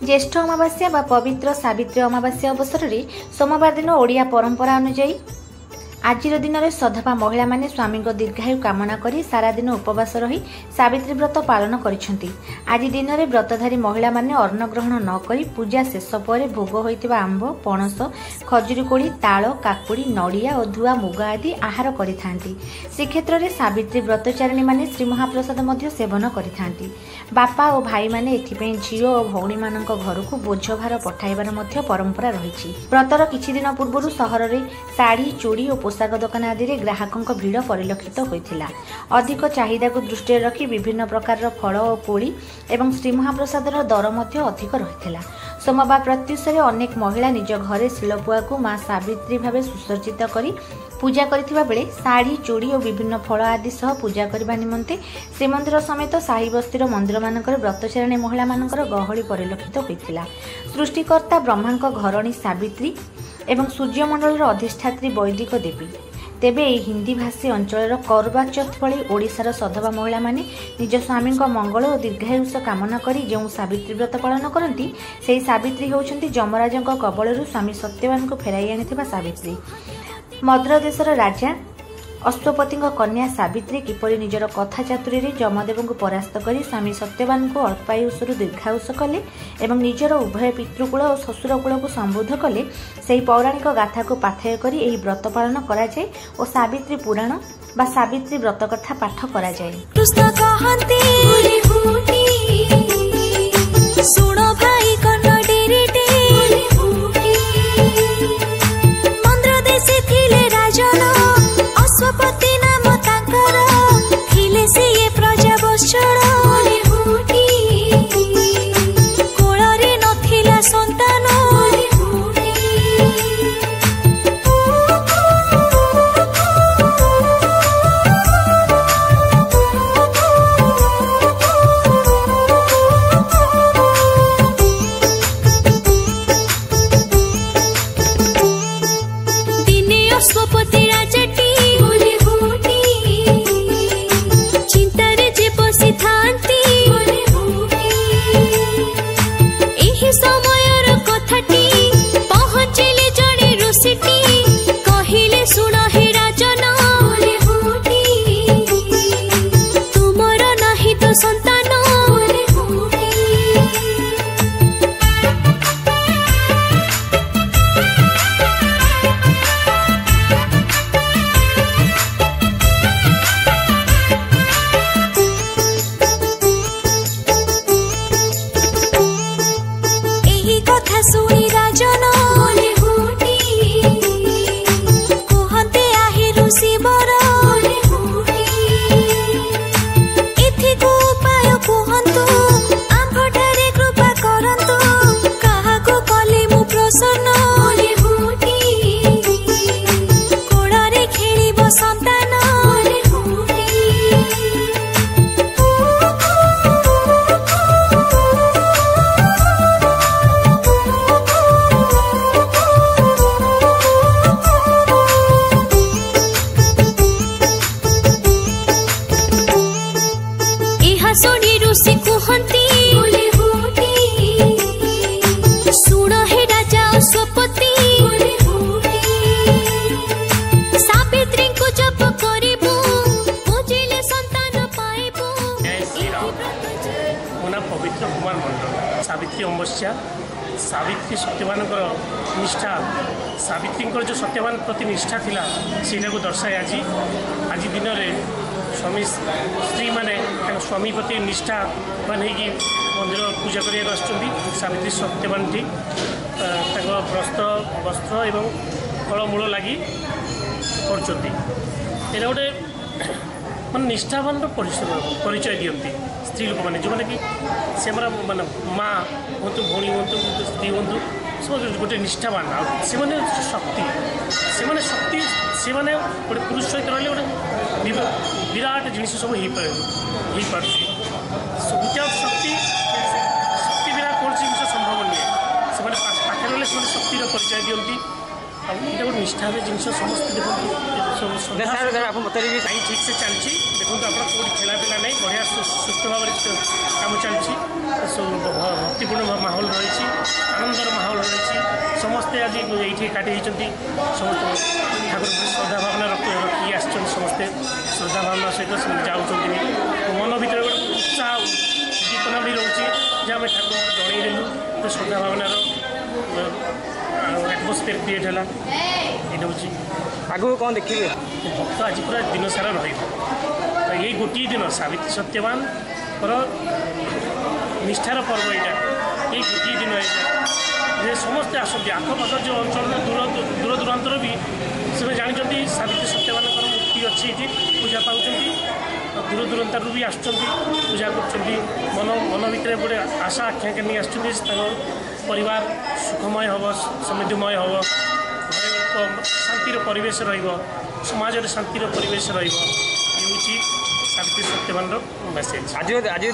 ज्येष्ठ अमावास्या व पवित्र सावित्री अमावास्या अवसर में सोमवार दिन ओडिया परंपरा अनुजाई आज दिन में सधवा महिला माने स्वामी दीर्घायु कामना करी सारा दिन उपवास रही सावित्री व्रत पालन करिसेंती। आज दिन में व्रतधारी महिला माने अन्न ग्रहण न करी पूजा शेष पर भोग होइतिबा आंब पणस खजुरी कोड़ी ताल काकुड़ी नड़िया और धुआ मुग आदि आहार करिथांती। श्रीक्षेत्र में सावित्री व्रतचारिणी माने श्री महाप्रसाद मध्य सेवन करिथांती। बापा और भाई माने एथिपई झियो और भौणी मानक घरकू बोझ भार पठाइबार मध्य परंपरा रही। व्रतर किछि दिन पूर्व सहर में साड़ी चूड़ी और पोशाक दुकान आदि रे ग्राहकों भीड़ परिलक्षित होइथिला। अधिक चाहिदा को दृष्टि रखी विभिन्न प्रकार फल और कोड़ी एवं श्री महाप्रसाद दर मध्य अधिक रहिथिला। सोमवार प्रत्युषे अनेक महिला निज घरे शिलपुआ को मां सावित्री भाव सुसज्जित करी पूजा करथिबा बेले साड़ी चूड़ी और विभिन्न फल आदि सह पूजा करबा निमंते श्रीमंदिर समेत साही बस्तीर मंदिर मानकर व्रतचारिणी महिला मानकर गहली परिलक्षित होइथिला। सृष्टिकर्ता ब्रह्मांक घरणी सावित्री एवं सूर्यमंडल अधिष्ठात्री वैदिक देवी। तेबे हिंदी भाषी अंचल करवाचौथ भली ओडिशार सधवा महिला माने निज स्वामी मंगल और दीर्घायुष कामना करी जो सावित्री व्रत पालन करती से सावित्री होउछंती जमराज कबलरू स्वामी सत्यवान को फेराई आनिथिबा सावित्री। मद्र देशर राजा अश्वपति कन्या सावित्री किपरि निजर कथा चातुरी जमदेव को परास्त करी स्वामी सत्यवान को अल्पायुषरु दीर्घायुष कले एवं निजर उभय पितृकूल और शशुरकूल को संबोध कले से पौराणिक गाथा को पाथेय करी एही व्रत पालन करा जाए और सावित्री पुराण बा सावित्री व्रत कथा पाठ करा जाए। कृष्ण कहते सुनो भाई कर्ण डेरेटे मंद्र देशे थिले राजन अश्वपति नाम तांकर थिले से ये प्रजा वत्सल कोଳରେ नथिला संतान दिने अश्वपति राजाटी चिंतारे जे बसी थांती एही समयर कथाटी पहुंचिले जणे ऋषिटी कहिले सुन हे राजन तुमर नाही तो संतान कथा सुनी राजन कहते आहे ऋषि बर एथिको उपाय कहंतु आंभटारे कृपा करंतु काहाको कले मु प्रसन्न कोଳରେ खेलिब संतान सुनी ऋषि कहती सुन हे राजा अश्वपति सावित्री को जप करिबु पूजिले संतान पाइबु। जय श्री राम। मोना पवित्र कुमार मंडल सावित्री अमावस्या सावित्री सत्यवान निष्ठा सावित्री जो सत्यवान प्रति निष्ठा थिला सेटा को दर्शाए आज दिन में स्वामी स्त्री माने स्वामी प्रति निष्ठा मान मंदिर पूजा करने सावित्री सत्यवान टी वस्त्र एवं फलमूल लगी कर गोटे मान निष्ठावान परिचय दिखती स्त्री लोक मैंने जो मैंने कि से माने माँ हूँ भौणी हूँ स्त्री हूँ सब गोटे निष्ठावान से शक्ति से गोटे पुरुष सहित रही गोटे विराट जिनिस सब हो पार विदाउट शक्ति बिना कौन जिन संभव नुहे से पाखे रही शक्तिर परिचय दिखती ଆଉ ଏଇଟା ଗୋଟେ ନିଷ୍ଠାର ଜିନିଷ ସମସ୍ତେ ଦେଖନ୍ତୁ କାହିଁ ଠିକ୍ ସେ ଚାଲିଛି ଦେଖନ୍ତୁ ଆପଣ କେଉଁଠି ଖେଳା ପିଲା ନାହିଁ ବଢ଼ିଆ ସୁସ୍ଥ ଭାବରେ କାମ ଚାଲିଛି ଭକ୍ତିପୂର୍ଣ୍ଣ ମାହୋଲ ରହିଛି ଆନନ୍ଦର ମାହୋଲ ରହିଛି ସମସ୍ତେ ଆଜି ଏଇଠି ଏକାଠି ହେଇଛନ୍ତି ସମସ୍ତେ ଠାକୁରଙ୍କୁ ଶ୍ରଦ୍ଧା ଭାବନା ରଖି ଆସିଛନ୍ତି ସମସ୍ତେ ଶ୍ରଦ୍ଧା ଭାବନା ସହିତ ସେମାନେ ଯାଉଛନ୍ତି ମନ ଭିତରେ ଗୋଟେ ଉତ୍ସାହ ଉଦ୍ଦୀପନା ବି ରହୁଛି ଯେ ଆମେ ଠାକୁରଙ୍କୁ ଜଣେଇଦେଲୁ ତ ଶ୍ରଦ୍ଧା ଭାବନାର ଆଟମୋସ୍ଫିୟର କ୍ରିଏଟ୍ ହେଲା ଏଇଟା ହେଉଛି ଆଗକୁ କ'ଣ ଦେଖିବେ ଭକ୍ତ ଆଜି ପୁରା ଦିନସାରା ରହିବ ତ ଏଇ ଗୋଟିଏ ଦିନ ସାବିତ୍ରୀ ସତ୍ୟବାନଙ୍କର ନିଷ୍ଠାର ପର୍ବ ଏଇଟା ଏଇ ଗୋଟିଏ ଦିନ ଏଇଟା ଯେ ସମସ୍ତେ ଆସନ୍ତି ଆଖପାଖ ଯେଉଁ ଅଞ୍ଚଳର ଦୂର ଦୂରାନ୍ତର ବି ସେମାନେ ଜାଣିଛନ୍ତି ସାବିତ୍ରୀ ସତ୍ୟବାନଙ୍କର ମୂର୍ତ୍ତି ଅଛି ଏଠି ପୂଜା ପାଉଛନ୍ତି ଦୂର ଦୂରାନ୍ତରରୁ ବି ଆସୁଛନ୍ତି ପୂଜା କରୁଛନ୍ତି ମନ ଭିତରେ ଗୋଟେ ଆଶା ଆକାଂକ୍ଷା ନେଇ ଆସୁଛନ୍ତି ତାଙ୍କ ପରିବାର ସୁଖମୟ ହେବ ସମୃଦ୍ଧିମୟ ହେବ ଘରେ ଶାନ୍ତିର ପରିବେଶ ରହିବ ସମାଜରେ ଶାନ୍ତିର ପରିବେଶ ରହିବ ଏ ହେଉଛି ସାବିତ୍ରୀ ସତ୍ୟବାନର ମେସେଜ୍ ଆଜି